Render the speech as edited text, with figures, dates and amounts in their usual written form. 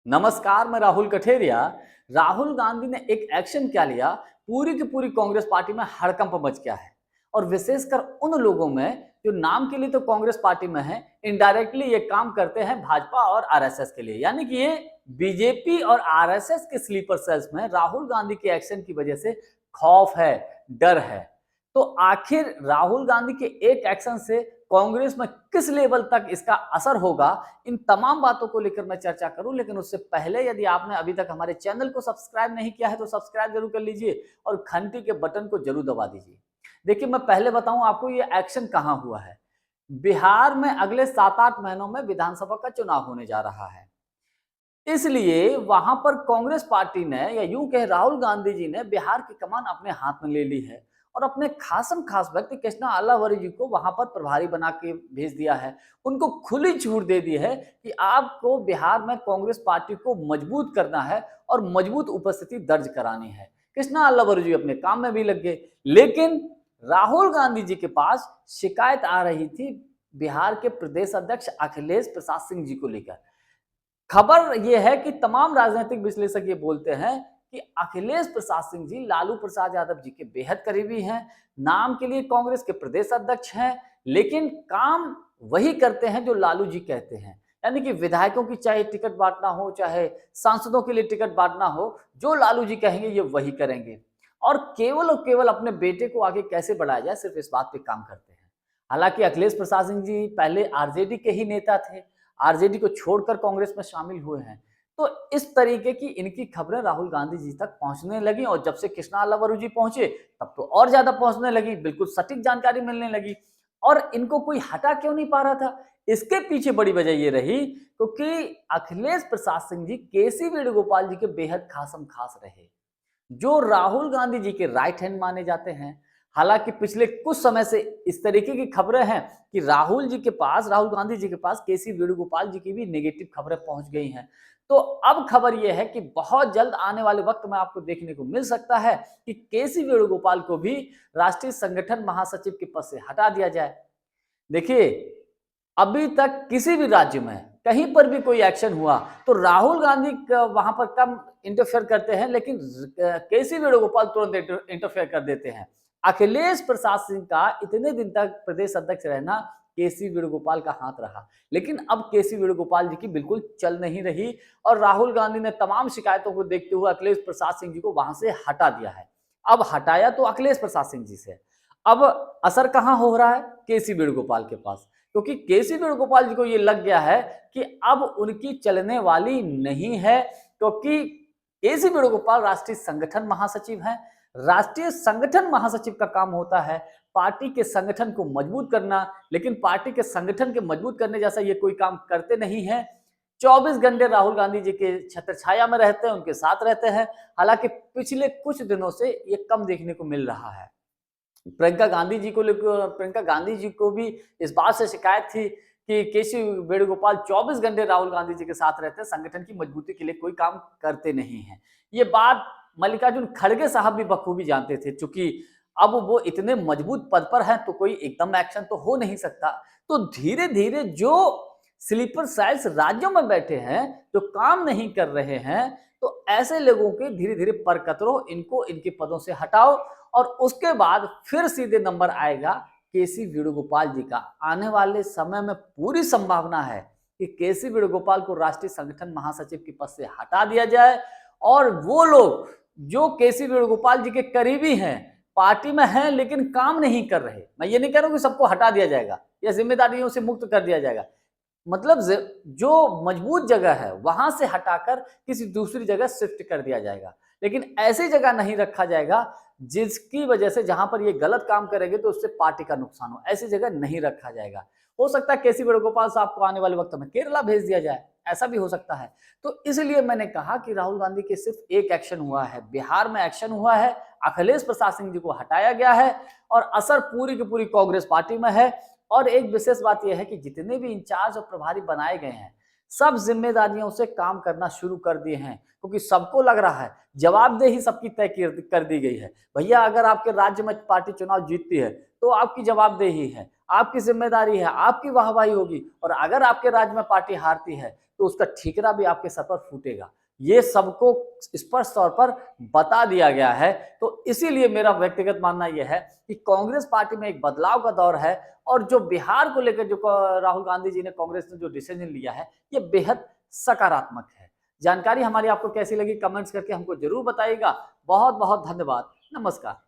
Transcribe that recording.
नमस्कार, मैं राहुल कठेरिया। राहुल गांधी ने एक एक्शन क्या लिया, पूरी की पूरी कांग्रेस पार्टी में हड़कंप मच गया है। और विशेषकर उन लोगों में जो नाम के लिए तो कांग्रेस पार्टी में है, इनडायरेक्टली ये काम करते हैं भाजपा और आरएसएस के लिए, यानी कि ये बीजेपी और आरएसएस के स्लीपर सेल्स में राहुल गांधी के एक्शन की वजह से खौफ है, डर है। तो आखिर राहुल गांधी के एक एक्शन से कांग्रेस में किस लेवल तक इसका असर होगा, इन तमाम बातों को लेकर मैं चर्चा करूं। लेकिन उससे पहले यदि आपने अभी तक हमारे चैनल को सब्सक्राइब नहीं किया है तो सब्सक्राइब जरूर कर लीजिए और घंटी के बटन को जरूर दबा दीजिए। देखिए, मैं पहले बताऊं आपको ये एक्शन कहां हुआ है। बिहार में अगले 7-8 महीनों में विधानसभा का चुनाव होने जा रहा है, इसलिए वहां पर कांग्रेस पार्टी ने, या यूं कहे राहुल गांधी जी ने, बिहार की कमान अपने हाथ में ले ली है और अपने खासम खास व्यक्ति कृष्णा अल्लावरी जी को वहां पर प्रभारी बना के भेज दिया है। उनको खुली छूट दे दी है कि आपको बिहार में कांग्रेस पार्टी को मजबूत करना है और मजबूत उपस्थिति दर्ज करानी है। कृष्णा अल्लावरी जी अपने काम में भी लग गए, लेकिन राहुल गांधी जी के पास शिकायत आ रही थी बिहार के प्रदेश अध्यक्ष अखिलेश प्रसाद सिंह जी को लेकर। खबर यह है कि तमाम राजनीतिक विश्लेषक ये बोलते हैं कि अखिलेश प्रसाद सिंह जी लालू प्रसाद यादव जी के बेहद करीबी हैं। नाम के लिए कांग्रेस के प्रदेश अध्यक्ष हैं, लेकिन काम वही करते हैं जो लालू जी कहते हैं। यानी कि विधायकों की चाहे टिकट बांटना हो, चाहे सांसदों के लिए टिकट बांटना हो, जो लालू जी कहेंगे ये वही करेंगे। और केवल अपने बेटे को आगे कैसे बढ़ाया जाए, सिर्फ इस बात पे काम करते हैं। हालांकि अखिलेश प्रसाद सिंह जी पहले आरजेडी के ही नेता थे, आरजेडी को छोड़कर कांग्रेस में शामिल हुए हैं। तो इस तरीके की इनकी खबरें राहुल गांधी जी तक पहुंचने लगी, और जब से कृष्णा अल्लावरू जी पहुंचे तब तो और ज्यादा पहुंचने लगी, बिल्कुल सटीक जानकारी मिलने लगी। और इनको कोई हटा क्यों नहीं पा रहा था, इसके पीछे बड़ी वजह ये रही क्योंकि अखिलेश प्रसाद सिंह जी केसी वेणुगोपाल जी के बेहद खासम खास रहे, जो राहुल गांधी जी के राइट हैंड माने जाते हैं। हालांकि पिछले कुछ समय से इस तरीके की खबरें हैं कि राहुल गांधी जी के पास केसी वेणुगोपाल जी की भी नेगेटिव खबरें पहुंच गई हैं। तो अब खबर यह है कि बहुत जल्द आने वाले वक्त में आपको देखने को मिल सकता है कि केसी वेणुगोपाल को भी राष्ट्रीय संगठन महासचिव के पद से हटा दिया जाए। देखिए, अभी तक किसी भी राज्य में कहीं पर भी कोई एक्शन हुआ तो राहुल गांधी वहां पर कम इंटरफेयर करते हैं, लेकिन केसी वेणुगोपाल तुरंत इंटरफेयर कर देते हैं। अखिलेश प्रसाद सिंह का इतने दिन तक प्रदेश अध्यक्ष रहना केसी वेणुगोपाल का हाथ रहा, लेकिन अब केसी वेणुगोपाल जी की बिल्कुल चल नहीं रही और राहुल गांधी ने तमाम शिकायतों को देखते हुए अखिलेश प्रसाद सिंह जी को वहां से हटा दिया है। अब हटाया तो अखिलेश प्रसाद सिंह जी से, अब असर कहां हो रहा है, केसी वेणुगोपाल के पास। क्योंकि केसी वेणुगोपाल जी को यह लग गया है कि अब उनकी चलने वाली नहीं है, क्योंकि केसी वेणुगोपाल राष्ट्रीय संगठन महासचिव हैं। राष्ट्रीय संगठन महासचिव का काम होता है पार्टी के संगठन को मजबूत करना, लेकिन पार्टी के संगठन के मजबूत करने जैसा ये कोई काम करते नहीं है। 24 घंटे राहुल गांधी जी के छत्र छाया में रहते हैं, उनके साथ रहते हैं। हालांकि पिछले कुछ दिनों से ये कम देखने को मिल रहा है। प्रियंका गांधी जी को भी इस बात से शिकायत थी कि केसी वेणुगोपाल 24 घंटे राहुल गांधी जी के साथ रहते हैं, संगठन की मजबूती के लिए कोई काम करते नहीं हैं। ये बात मल्लिकार्जुन खड़गे साहब भी बखूबी जानते थे, क्योंकि अब वो इतने मजबूत पद पर हैं तो कोई एकदम एक्शन तो हो नहीं सकता। तो धीरे धीरे जो स्लीपर सेल्स राज्यों में बैठे हैं, जो काम नहीं कर रहे हैं, तो ऐसे लोगों के धीरे धीरे पर कतरो, इनको इनके पदों से हटाओ और उसके बाद फिर सीधे नंबर आएगा केसी वेणुगोपाल जी का। आने वाले समय में पूरी संभावना है कि केसी वेणुगोपाल को राष्ट्रीय संगठन महासचिव के पद से हटा दिया जाए और वो लोग जो केसी वेणुगोपाल जी के करीबी हैं, पार्टी में हैं लेकिन काम नहीं कर रहे, मैं ये नहीं कह रहा हूं कि सबको हटा दिया जाएगा या जिम्मेदारियों से मुक्त कर दिया जाएगा, मतलब जो मजबूत जगह है वहां से हटाकर किसी दूसरी जगह शिफ्ट कर दिया जाएगा, लेकिन ऐसी जगह नहीं रखा जाएगा जिसकी वजह से, जहां पर ये गलत काम करेंगे तो उससे पार्टी का नुकसान हो, ऐसी जगह नहीं रखा जाएगा। हो सकता है केसी वेणुगोपाल साहब को आने वाले वक्त में केरला भेज दिया जाए, ऐसा भी हो सकता है। तो इसलिए मैंने कहा कि राहुल गांधी के सिर्फ एक एक्शन हुआ है, बिहार में एक्शन हुआ है, अखिलेश प्रसाद सिंह जी को हटाया गया है और असर पूरी की पूरी कांग्रेस पार्टी में है। और एक विशेष बात यह है कि जितने भी इंचार्ज और प्रभारी बनाए गए हैं, सब जिम्मेदारियों से काम करना शुरू कर दिए हैं, क्योंकि सबको लग रहा है जवाबदेही सबकी तय कर दी गई है। भैया, अगर आपके राज्य में पार्टी चुनाव जीतती है तो आपकी जवाबदेही है, आपकी जिम्मेदारी है, आपकी वाहवाही होगी, और अगर आपके राज्य में पार्टी हारती है तो उसका ठीकरा भी आपके सर पर फूटेगा। ये सबको स्पष्ट तौर पर बता दिया गया है। तो इसीलिए मेरा व्यक्तिगत मानना यह है कि कांग्रेस पार्टी में एक बदलाव का दौर है, और जो बिहार को लेकर जो राहुल गांधी जी ने, कांग्रेस ने जो डिसीजन लिया है, ये बेहद सकारात्मक है। जानकारी हमारी आपको कैसी लगी कमेंट्स करके हमको जरूर बताइएगा। बहुत बहुत धन्यवाद। नमस्कार।